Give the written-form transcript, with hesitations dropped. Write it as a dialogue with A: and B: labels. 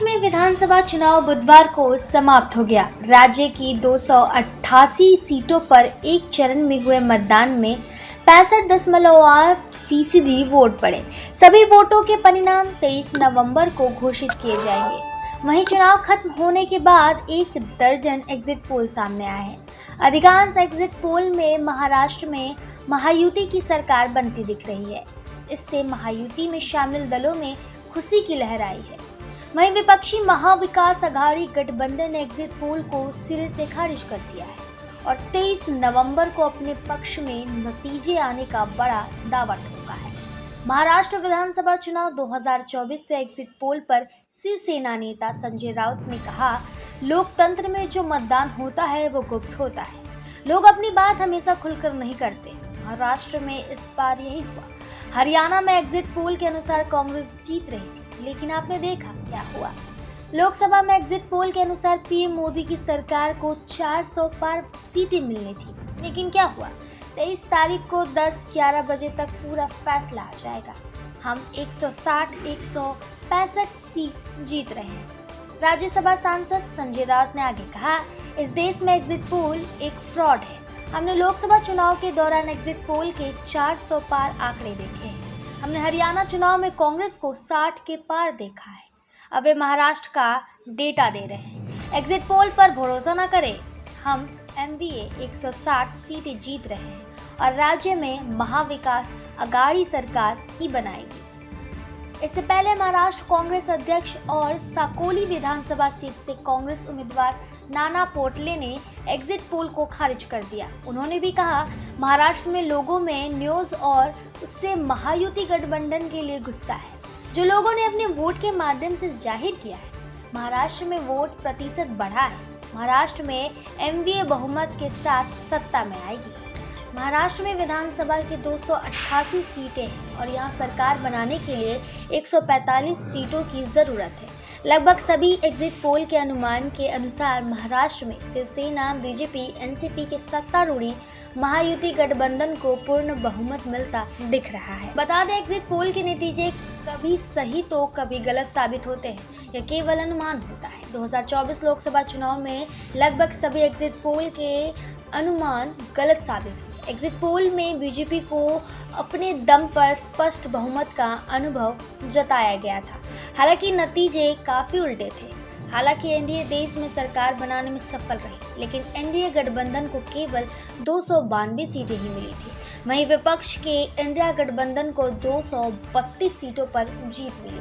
A: महाराष्ट्र में विधानसभा चुनाव बुधवार को समाप्त हो गया। राज्य की 288 सीटों पर एक चरण में हुए मतदान में 65.8% वोट पड़े। सभी वोटों के परिणाम 23 नवंबर को घोषित किए जाएंगे। वहीं चुनाव खत्म होने के बाद 1 दर्जन एग्जिट पोल सामने आए हैं। अधिकांश एग्जिट पोल में महाराष्ट्र में महायुति की सरकार बनती दिख रही है। इससे महायुति में शामिल दलों में खुशी की लहर आई है। वहीं विपक्षी महाविकास अघाड़ी गठबंधन ने एग्जिट पोल को सिरे से खारिज कर दिया है और 23 नवंबर को अपने पक्ष में नतीजे आने का बड़ा दावा ठोका है। महाराष्ट्र विधानसभा चुनाव 2024 से एग्जिट पोल पर शिवसेना नेता संजय राउत ने कहा, लोकतंत्र में जो मतदान होता है वो गुप्त होता है। लोग अपनी बात हमेशा खुलकर नहीं करते। महाराष्ट्र में इस बार यही हुआ। हरियाणा में एग्जिट पोल के अनुसार कांग्रेस जीत रही थी, लेकिन आपने देखा क्या हुआ। लोकसभा में एग्जिट पोल के अनुसार पीएम मोदी की सरकार को 400 पार सीटें मिलनी थी, लेकिन क्या हुआ। 23 तारीख को 10-11 बजे तक पूरा फैसला आ जाएगा। हम 160-165 सीट जीत रहे हैं। राज्यसभा सांसद संजय राउत ने आगे कहा, इस देश में एग्जिट पोल एक फ्रॉड है। हमने लोकसभा चुनाव के दौरान एग्जिट पोल के 400 पार आंकड़े देखे हैं। हमने हरियाणा चुनाव में कांग्रेस को 60 के पार देखा है। अब वे महाराष्ट्र का डेटा दे रहे हैं। एग्जिट पोल पर भरोसा न करें। हम एमवीए 160 सीटें जीत रहे हैं और राज्य में महाविकास अघाड़ी सरकार ही बनाएगी। इससे पहले महाराष्ट्र कांग्रेस अध्यक्ष और साकोली विधानसभा सीट से कांग्रेस उम्मीदवार नाना पोटले ने एग्जिट पोल को खारिज कर दिया। उन्होंने भी कहा, महाराष्ट्र में लोगों में न्यूज और उससे महायुति गठबंधन के लिए गुस्सा है, जो लोगों ने अपने वोट के माध्यम से जाहिर किया है। महाराष्ट्र में वोट प्रतिशत बढ़ा है। महाराष्ट्र में एमवीए बहुमत के साथ सत्ता में आएगी। महाराष्ट्र में विधानसभा की 288 सीटें हैं और यहां सरकार बनाने के लिए 145 सीटों की जरूरत है। लगभग सभी एग्जिट पोल के अनुमान के अनुसार महाराष्ट्र में शिवसेना, बीजेपी, एनसीपी के सत्तारूढ़ी महायुति गठबंधन को पूर्ण बहुमत मिलता दिख रहा है। बता दें, एग्जिट पोल के नतीजे कभी सही तो कभी गलत साबित होते हैं। यह केवल अनुमान होता है। 2024 लोकसभा चुनाव में लगभग सभी एग्जिट पोल के अनुमान गलत साबित हुए। एग्जिट पोल में बीजेपी को अपने दम पर स्पष्ट बहुमत का अनुभव जताया गया था। हालांकि नतीजे काफी उल्टे थे। हालांकि एनडीए देश में सरकार बनाने में सफल रही, लेकिन एनडीए गठबंधन को केवल 292 सीटें ही मिली थी। वहीं विपक्ष के इंडिया गठबंधन को 232 सीटों पर जीत मिली।